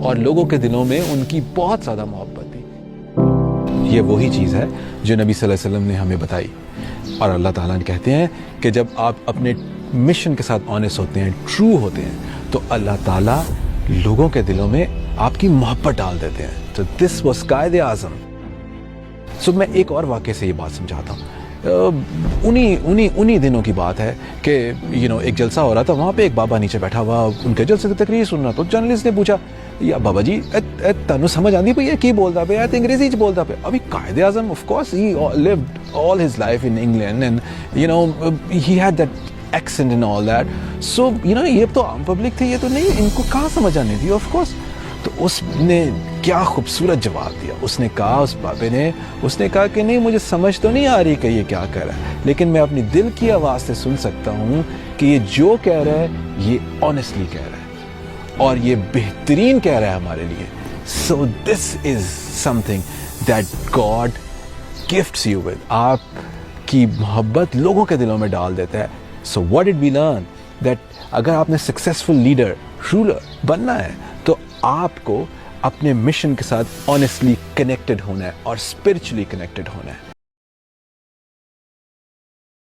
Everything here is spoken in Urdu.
اور لوگوں کے دلوں میں ان کی بہت زیادہ محبت تھی۔ یہ وہی چیز ہے جو نبی صلی اللہ علیہ وسلم نے ہمیں بتائی، اور اللہ تعالیٰ نے کہتے ہیں کہ جب آپ اپنے مشن کے ساتھ آنیسٹ ہوتے ہیں، ٹرو ہوتے ہیں، تو اللہ تعالیٰ لوگوں کے دلوں میں آپ کی محبت ڈال دیتے ہیں۔ تو دس واز قائد اعظم۔ سو میں ایک اور واقعے سے یہ بات سمجھاتا ہوں۔ انہی دنوں کی بات ہے کہ ایک جلسہ ہو رہا تھا، وہاں پہ ایک بابا نیچے بیٹھا ہوا ان کے جلسے کی تقریر سن رہا، تو جرنلسٹ نے پوچھا یا بابا جی تانوں سمجھ آندی پئی ہے کی بولدا پیا؟ تے انگریزی چ بولدا پیا۔ ابھی قائد اعظم آف کورس ہی lived all his life in England and he had that accent and all that. So یہ تو عام پبلک تھی، یہ تو نہیں، ان کو کہاں سمجھ آنی تھی؟ Of course. تو اس نے کیا خوبصورت جواب دیا، اس نے کہا، اس بابے نے اس نے کہا کہ نہیں، مجھے سمجھ تو نہیں آ رہی کہ یہ کیا کہہ رہا ہے، لیکن میں اپنی دل کی آواز سے سن سکتا ہوں کہ یہ جو کہہ رہا ہے یہ آنیسٹلی کہہ رہا ہے اور یہ بہترین کہہ رہا ہے ہمارے لیے۔ So this is something that God gifts you with, آپ کی محبت لوگوں کے دلوں میں ڈال دیتا ہے۔ So what did we learn? That اگر آپ نے سکسیزفل لیڈر، رولر بننا ہے تو آپ کو اپنے مشن کے ساتھ آنیسٹلی کنیکٹڈ ہونا ہے اور اسپرچولی کنیکٹڈ ہونا ہے۔